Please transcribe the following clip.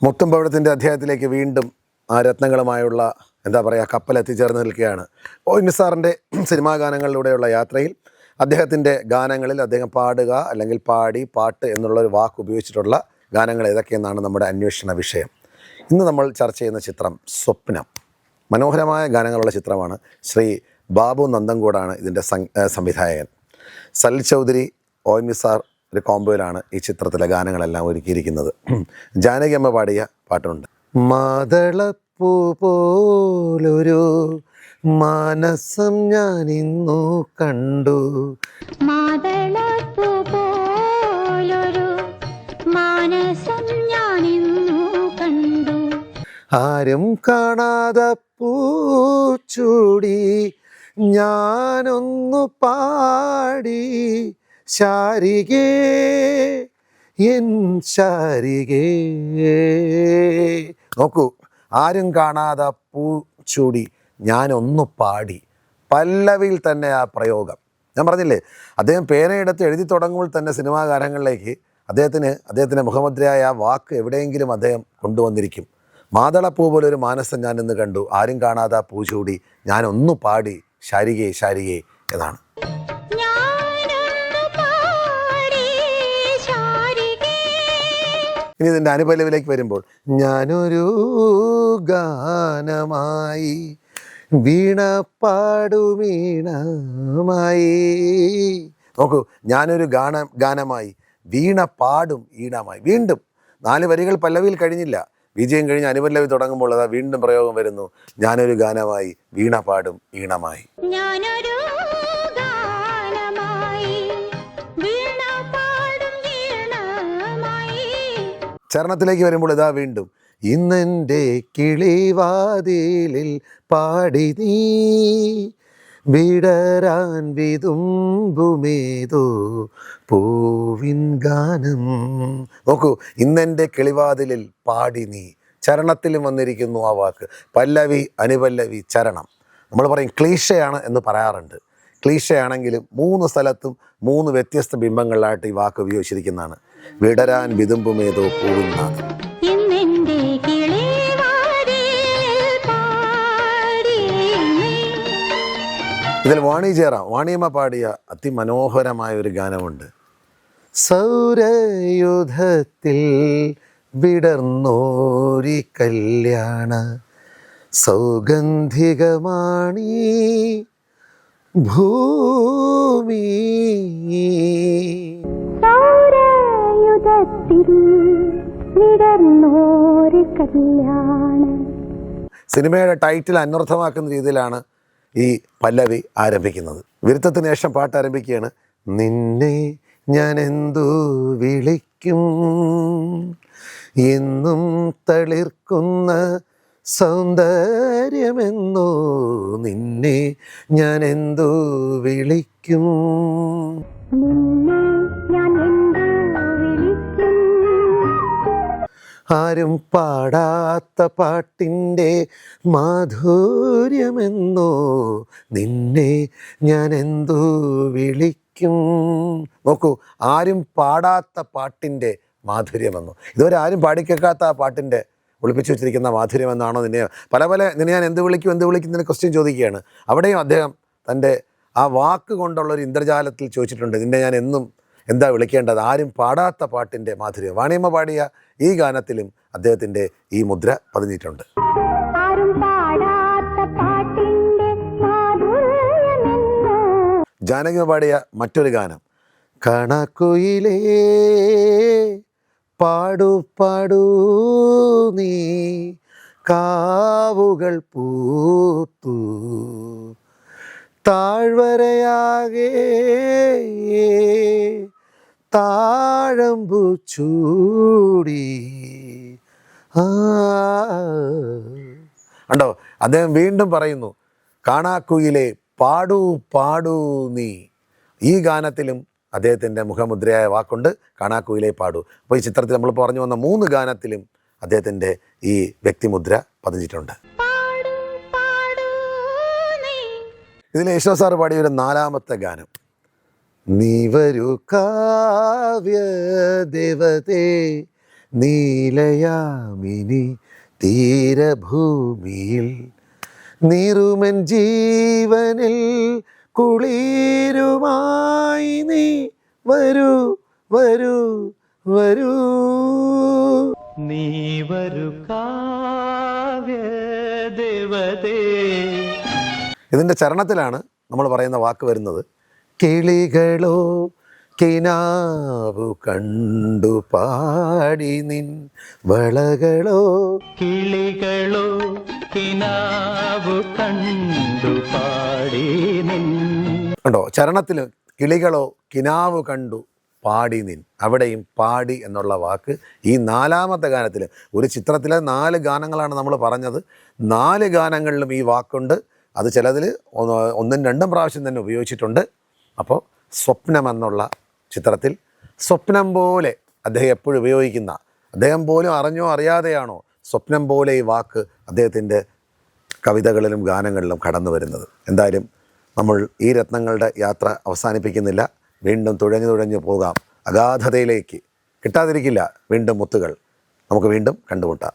മുത്തുംപവിഴത്തിൻ്റെ അധ്യായത്തിലേക്ക് വീണ്ടും ആ രത്നങ്ങളുമായുള്ള എന്താ പറയുക കപ്പൽ എത്തിച്ചേർന്ന് നിൽക്കുകയാണ്. നിസാറിൻ്റെ സിനിമാ ഗാനങ്ങളിലൂടെയുള്ള യാത്രയിൽ അദ്ദേഹത്തിൻ്റെ ഗാനങ്ങളിൽ അദ്ദേഹം പാടുക അല്ലെങ്കിൽ പാട്ട് എന്നുള്ളൊരു വാക്ക് ഉപയോഗിച്ചിട്ടുള്ള ഗാനങ്ങൾ ഏതൊക്കെയെന്നാണ് നമ്മുടെ അന്വേഷണ വിഷയം. ഇന്ന് നമ്മൾ ചർച്ച ചെയ്യുന്ന ചിത്രം സ്വപ്നം. മനോഹരമായ ഗാനങ്ങളുള്ള ചിത്രമാണ്. ശ്രീ ബാബു നന്ദൻകൂടാണ് ഇതിൻ്റെ സംവിധായകൻ. സലിൽ ചൗധരി, നിസാർ ഒരു കോംബോയിലാണ് ഈ ചിത്രത്തിലെ ഗാനങ്ങളെല്ലാം ഒരുക്കിയിരിക്കുന്നത്. ജാനകി അമ്മ പാടിയ പാട്ടുണ്ട്. മാതളപ്പൂ പോലൊരു മാനസം ഞാനിന്നു കണ്ടു, മാതളപ്പൂ പോലൊരു മാനസം ഞാനിന്നു കണ്ടു, ആരും കാണാതെ പൂച്ചൂടി ഞാനൊന്നു പാടി, ശാരികേ എൻ ശാരികേ. നോക്കൂ, ആരും കാണാതെ പൂച്ചൂടി ഞാനൊന്നു പാടി. പല്ലവിയിൽ തന്നെ ആ പ്രയോഗം. ഞാൻ പറഞ്ഞില്ലേ, അദ്ദേഹം പേനയെടുത്ത് എഴുതി തുടങ്ങുമ്പോൾ തന്നെ സിനിമാ ഗാനങ്ങളിലേക്ക് അദ്ദേഹത്തിൻ്റെ മുഖമുദ്രയായ ആ വാക്ക് എവിടെയെങ്കിലും അദ്ദേഹം കൊണ്ടുവന്നിരിക്കും. മാതളപ്പൂ പോലൊരു മാനസം ഞാൻ ഇന്ന് കണ്ടു, ആരും കാണാതെ പൂച്ചൂടി ഞാനൊന്നു പാടി, ശാരികേ ശാരികേ എന്നാണ്. ഇനി ഇതിൻ്റെ അനുപല്ലവിലേക്ക് വരുമ്പോൾ, ഞാനൊരു ഗാനമായി വീണ പാടുമീണമായി. നോക്കൂ, ഞാനൊരു ഗാനമായി വീണ പാടും ഈണമായി. വീണ്ടും 4 വരികൾ പല്ലവിയിൽ കഴിഞ്ഞില്ല, വിജയം കഴിഞ്ഞ് അനുപല്ലവി തുടങ്ങുമ്പോൾ അതാ വീണ്ടും പ്രയോഗം വരുന്നു. ഞാനൊരു ഗാനമായി വീണ പാടും ഈണമായി. ചരണത്തിലേക്ക് വരുമ്പോൾ ഇതാ വീണ്ടും, ഇന്നെൻ്റെ കിളിവാതിലിൽ പാടി നീ വിടരാൻ വിതുമ്പുമേതോ പൂവിൻ ഗാനം. നോക്കൂ, ഇന്നെൻ്റെ കിളിവാതിലിൽ പാടി നീ. ചരണത്തിലും വന്നിരിക്കുന്നു ആ വാക്ക്. പല്ലവി, അനുപല്ലവി, ചരണം. നമ്മൾ പറയും ക്ലീശയാണ് എന്ന് പറയാറുണ്ട്. ക്ലീശയാണെങ്കിലും 3 സ്ഥലത്തും 3 വ്യത്യസ്ത ബിംബങ്ങളിലായിട്ട് ഈ വാക്ക് ഉപയോഗിച്ചിരിക്കുന്നതാണ്. വിടരാൻ വിതുമ്പുമേതോ പൂവിൻ ഗാനം. ഇതിൽ വാണിയമ്മ പാടിയ അതിമനോഹരമായ ഒരു ഗാനമുണ്ട്. സൗരയുധത്തിൽ വിടർന്നോരി കല്യാണ സൗഗന്ധികമാണീ ഭൂമി, സിനിമയുടെ ടൈറ്റിൽ അന്വർത്ഥമാക്കുന്ന രീതിയിലാണ് ഈ പല്ലവി ആരംഭിക്കുന്നത്. വിരുദ്ധത്തിന് ശേഷം പാട്ട് ആരംഭിക്കുകയാണ്. നിന്നെ ഞാൻ എന്തു വിളിക്കും, എന്നും തളിർക്കുന്ന സൗന്ദര്യമെന്നോ, നിന്നെ ഞാൻ എന്തു വിളിക്കും. ആരും പാടാത്ത പാട്ടിൻ്റെ മാധുര്യമെന്നോ, നിന്നെ ഞാൻ എന്തു വിളിക്കും. നോക്കൂ, ആരും പാടാത്ത പാട്ടിൻ്റെ മാധുര്യമെന്നോ. ഇതുവരെ ആരും പാടിക്കേൾക്കാത്ത ആ പാട്ടിൻ്റെ ഒളിപ്പിച്ചു വെച്ചിരിക്കുന്ന മാധുര്യമെന്നാണോ നിന്നെ ഞാൻ എന്ത് വിളിക്കും എന്നതിന് ക്വസ്റ്റ്യൻ ചോദിക്കുകയാണ്. അവിടെയും അദ്ദേഹം തൻ്റെ ആ വാക്ക് കൊണ്ടുള്ളൊരു ഇന്ദ്രജാലത്തിൽ ചോദിച്ചിട്ടുണ്ട്, നിന്നെ ഞാൻ എന്നും എന്താ വിളിക്കേണ്ടത്, ആരും പാടാത്ത പാട്ടിൻ്റെ മാധുര്യം. വാണിയമ്മ പാടിയ ഈ ഗാനത്തിലും അദ്ദേഹത്തിൻ്റെ ഈ മുദ്ര പതിഞ്ഞിട്ടുണ്ട്. ജാനകി പാടിയ മറ്റൊരു ഗാനം, കണക്കുയിലേ പാടു പാടൂ നീ, കാവുകൾ പൂത്തു താഴ്വരയാകെ താഴമ്പു ചൂടി. ഉണ്ടോ, അദ്ദേഹം വീണ്ടും പറയുന്നു, കാണാക്കുയിലെ പാടൂ പാടൂ നീ. ഈ ഗാനത്തിലും അദ്ദേഹത്തിൻ്റെ മുഖമുദ്രയായ വാക്കുണ്ട്, കാണാക്കുയിലെ പാടൂ. അപ്പോൾ ഈ ചിത്രത്തിൽ നമ്മൾ പറഞ്ഞു വന്ന 3 ഗാനത്തിലും അദ്ദേഹത്തിൻ്റെ ഈ വ്യക്തിമുദ്ര പതിഞ്ഞിട്ടുണ്ട്. ഇതിൽ യേശുദാസ് സാർ പാടിയ ഒരു 4ാമത്തെ ഗാനം, നീ വരൂ കാവ്യ ദേവതേ നീലയാമിനി തീരഭൂമിയിൽ നീറുമൻ ജീവനിൽ കുളിരുമായി നീ വരൂ വരൂ വരൂ. നീ വരൂ കാവ്യദേവതേ. ഇതിൻ്റെ ചരണത്തിലാണ് നമ്മൾ പറയുന്ന വാക്ക് വരുന്നത്. കിളികളോ കിനാവു കണ്ടു പാടി നിൻ വളകളോ. കിളികളോ കിനാവു കണ്ടു പാടി നിൻ. കണ്ടോ, ചരണത്തിൽ കിളികളോ കിനാവ് കണ്ടു പാടി നിൻ, അവിടെയും പാടി എന്നുള്ള വാക്ക് ഈ നാലാമത്തെ ഗാനത്തിൽ. ഒരു ചിത്രത്തിലെ 4 ഗാനങ്ങളാണ് നമ്മൾ പറഞ്ഞത്. 4 ഗാനങ്ങളിലും ഈ വാക്കുണ്ട്. അത് ചിലതിൽ 1ഉം 2ഉം പ്രാവശ്യം തന്നെ ഉപയോഗിച്ചിട്ടുണ്ട്. അപ്പോൾ സ്വപ്നം എന്നുള്ള ചിത്രത്തിൽ സ്വപ്നം പോലെ അദ്ദേഹം എപ്പോഴും ഉപയോഗിക്കുന്ന, അദ്ദേഹം പോലും അറിഞ്ഞോ അറിയാതെയാണോ സ്വപ്നം പോലെ ഈ വാക്ക് അദ്ദേഹത്തിൻ്റെ കവിതകളിലും ഗാനങ്ങളിലും കടന്നു വരുന്നത്. എന്തായാലും നമ്മൾ ഈ രത്നങ്ങളുടെ യാത്ര അവസാനിപ്പിക്കുന്നില്ല. വീണ്ടും തുഴഞ്ഞു പോകാം അഗാധതയിലേക്ക്. കിട്ടാതിരിക്കില്ല വീണ്ടും മുത്തുകൾ. നമുക്ക് വീണ്ടും കണ്ടുമുട്ടാം.